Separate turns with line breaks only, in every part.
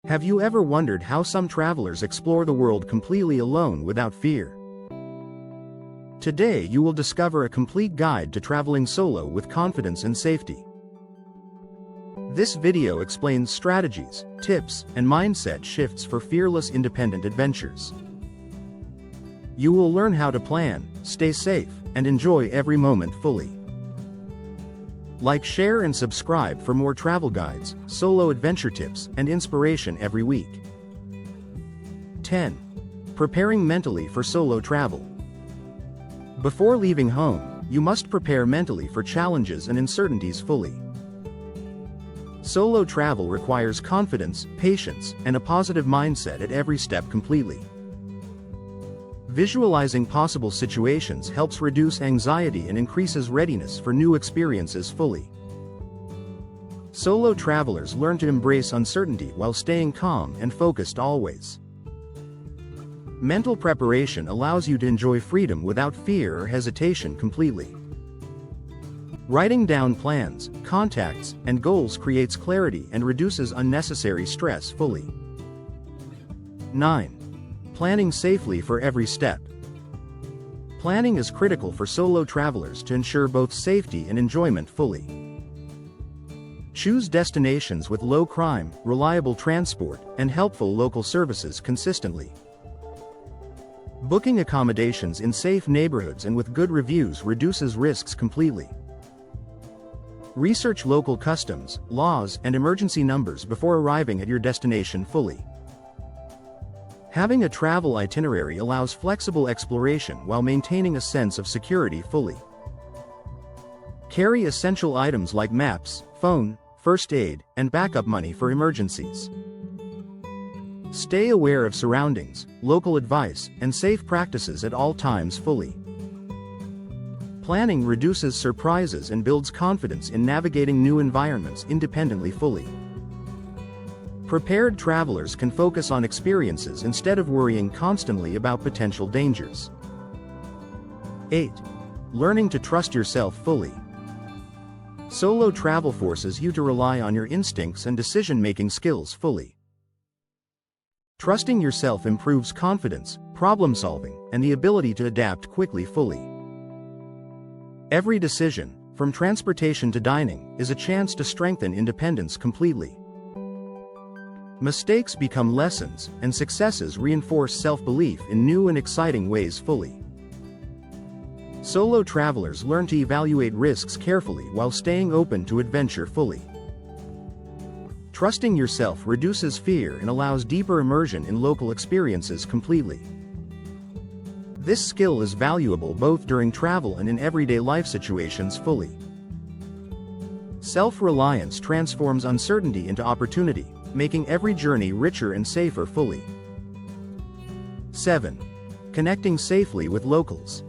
Have you ever wondered how some travelers explore the world completely alone without fear? Today you will discover a complete guide to traveling solo with confidence and safety. This video explains strategies, tips, and mindset shifts for fearless independent adventures. You will learn how to plan, stay safe, and enjoy every moment fully. Like, share, and subscribe for more travel guides, solo adventure tips, and inspiration every week. 10. Preparing mentally for solo travel. Before leaving home, you must prepare mentally for challenges and uncertainties fully. Solo travel requires confidence, patience, and a positive mindset at every step completely. Visualizing possible situations helps reduce anxiety and increases readiness for new experiences fully. Solo travelers learn to embrace uncertainty while staying calm and focused always. Mental preparation allows you to enjoy freedom without fear or hesitation completely. Writing down plans, contacts, and goals creates clarity and reduces unnecessary stress fully. 9. Planning safely for every step. Planning is critical for solo travelers to ensure both safety and enjoyment fully. Choose destinations with low crime, reliable transport, and helpful local services consistently. Booking accommodations in safe neighborhoods and with good reviews reduces risks completely. Research local customs, laws, and emergency numbers before arriving at your destination fully. Having a travel itinerary allows flexible exploration while maintaining a sense of security fully. Carry essential items like maps, phone, first aid, and backup money for emergencies. Stay aware of surroundings, local advice, and safe practices at all times fully. Planning reduces surprises and builds confidence in navigating new environments independently fully. Prepared travelers can focus on experiences instead of worrying constantly about potential dangers. 8. Learning to trust yourself fully. Solo travel forces you to rely on your instincts and decision-making skills fully. Trusting yourself improves confidence, problem-solving, and the ability to adapt quickly fully. Every decision, from transportation to dining, is a chance to strengthen independence completely. Mistakes become lessons, and successes reinforce self-belief in new and exciting ways fully. Solo travelers learn to evaluate risks carefully while staying open to adventure fully. Trusting yourself reduces fear and allows deeper immersion in local experiences completely. This skill is valuable both during travel and in everyday life situations fully. Self-reliance transforms uncertainty into opportunity, making every journey richer and safer fully. 7. Connecting safely with locals.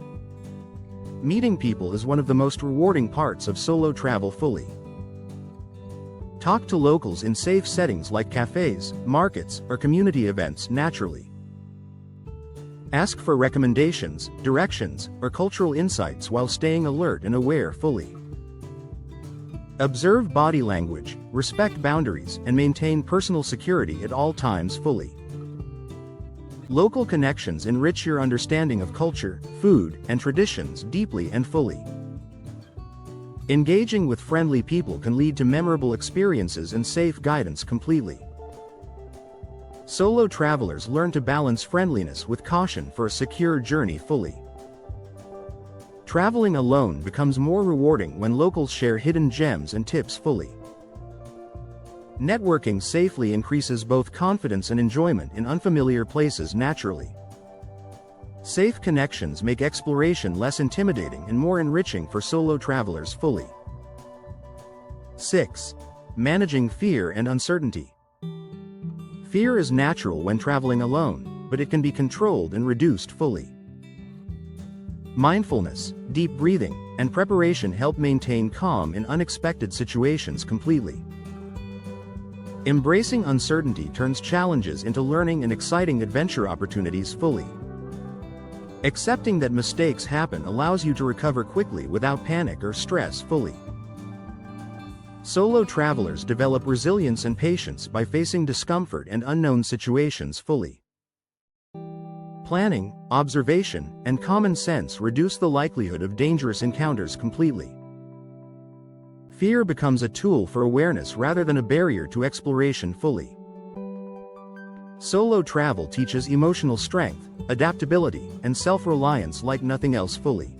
Meeting people is one of the most rewarding parts of solo travel fully. Talk to locals in safe settings like cafes, markets, or community events naturally. Ask for recommendations, directions, or cultural insights while staying alert and aware fully. Observe body language, respect boundaries, and maintain personal security at all times fully. Local connections enrich your understanding of culture, food, and traditions deeply and fully. Engaging with friendly people can lead to memorable experiences and safe guidance completely. Solo travelers learn to balance friendliness with caution for a secure journey fully. Traveling alone becomes more rewarding when locals share hidden gems and tips fully. Networking safely increases both confidence and enjoyment in unfamiliar places naturally. Safe connections make exploration less intimidating and more enriching for solo travelers fully. 6. Managing fear and uncertainty. Fear is natural when traveling alone, but it can be controlled and reduced fully. Mindfulness, deep breathing, and preparation help maintain calm in unexpected situations completely. Embracing uncertainty turns challenges into learning and exciting adventure opportunities fully. Accepting that mistakes happen allows you to recover quickly without panic or stress fully. Solo travelers develop resilience and patience by facing discomfort and unknown situations fully. Planning, observation, and common sense reduce the likelihood of dangerous encounters completely. Fear becomes a tool for awareness rather than a barrier to exploration fully. Solo travel teaches emotional strength, adaptability, and self-reliance like nothing else fully.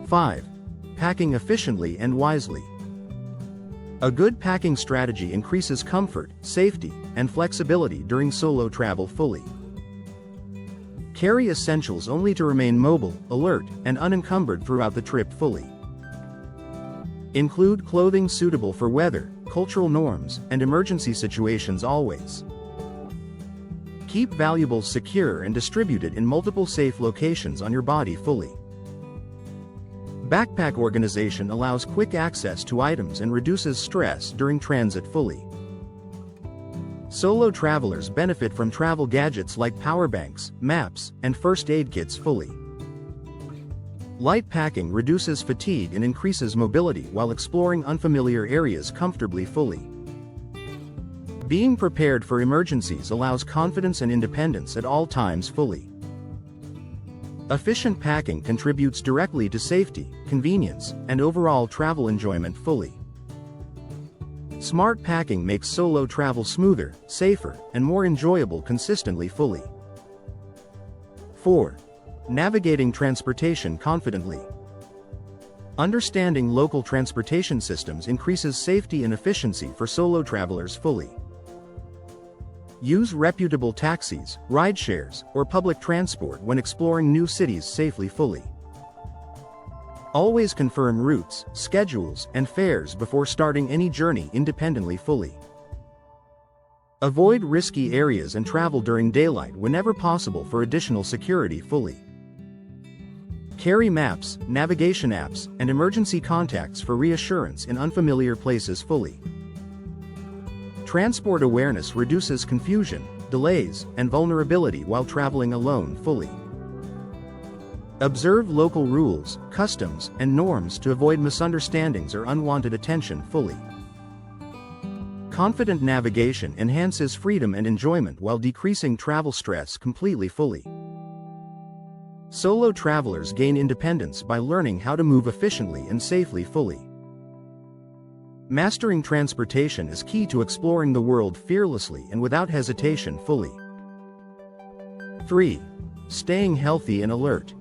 5. Packing efficiently and wisely. A good packing strategy increases comfort, safety, and flexibility during solo travel fully. Carry essentials only to remain mobile, alert, and unencumbered throughout the trip fully. Include clothing suitable for weather, cultural norms, and emergency situations always. Keep valuables secure and distributed in multiple safe locations on your body fully. Backpack organization allows quick access to items and reduces stress during transit fully. Solo travelers benefit from travel gadgets like power banks, maps, and first aid kits fully. Light packing reduces fatigue and increases mobility while exploring unfamiliar areas comfortably fully. Being prepared for emergencies allows confidence and independence at all times fully. Efficient packing contributes directly to safety, convenience, and overall travel enjoyment fully. Smart packing makes solo travel smoother, safer, and more enjoyable consistently fully. 4. Navigating transportation confidently. Understanding local transportation systems increases safety and efficiency for solo travelers fully. Use reputable taxis, rideshares, or public transport when exploring new cities safely fully. Always confirm routes, schedules, and fares before starting any journey independently fully. Avoid risky areas and travel during daylight whenever possible for additional security fully. Carry maps, navigation apps, and emergency contacts for reassurance in unfamiliar places fully. Transport awareness reduces confusion, delays, and vulnerability while traveling alone fully. Observe local rules, customs, and norms to avoid misunderstandings or unwanted attention fully. Confident navigation enhances freedom and enjoyment while decreasing travel stress completely fully. Solo travelers gain independence by learning how to move efficiently and safely fully. Mastering transportation is key to exploring the world fearlessly and without hesitation fully. 3. Staying healthy and alert.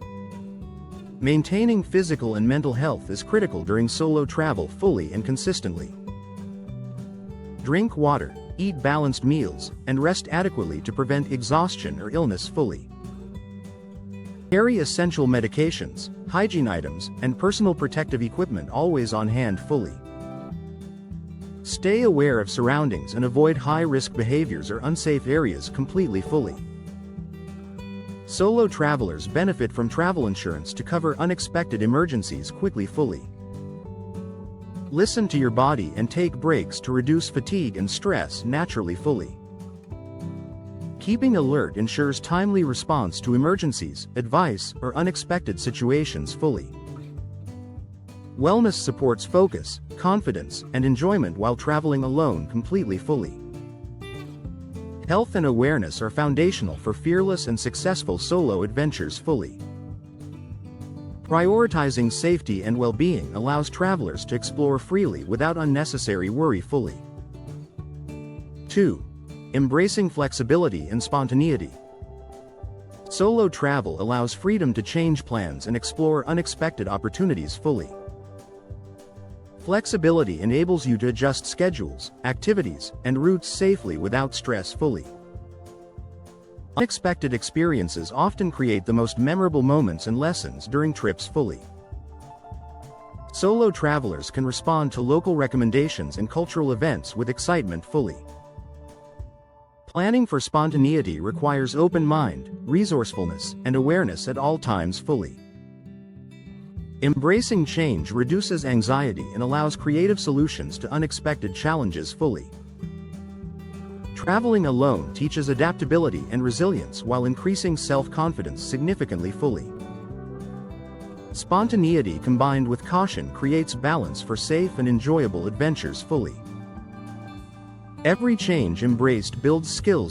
Maintaining physical and mental health is critical during solo travel fully and consistently. Drink water, eat balanced meals, and rest adequately to prevent exhaustion or illness fully. Carry essential medications, hygiene items, and personal protective equipment always on hand fully. Stay aware of surroundings and avoid high-risk behaviors or unsafe areas completely fully. Solo travelers benefit from travel insurance to cover unexpected emergencies quickly fully. Listen to your body and take breaks to reduce fatigue and stress naturally fully. Keeping alert ensures timely response to emergencies, advice, or unexpected situations fully. Wellness supports focus, confidence, and enjoyment while traveling alone completely fully. Health and awareness are foundational for fearless and successful solo adventures fully. Prioritizing safety and well-being allows travelers to explore freely without unnecessary worry fully. 2. Embracing flexibility and spontaneity. Solo travel allows freedom to change plans and explore unexpected opportunities fully. Flexibility enables you to adjust schedules, activities, and routes safely without stress fully. Unexpected experiences often create the most memorable moments and lessons during trips fully. Solo travelers can respond to local recommendations and cultural events with excitement fully. Planning for spontaneity requires open mind, resourcefulness, and awareness at all times fully. Embracing change reduces anxiety and allows creative solutions to unexpected challenges fully. Traveling alone teaches adaptability and resilience while increasing self-confidence significantly fully. Spontaneity combined with caution creates balance for safe and enjoyable adventures fully. Every change embraced builds skills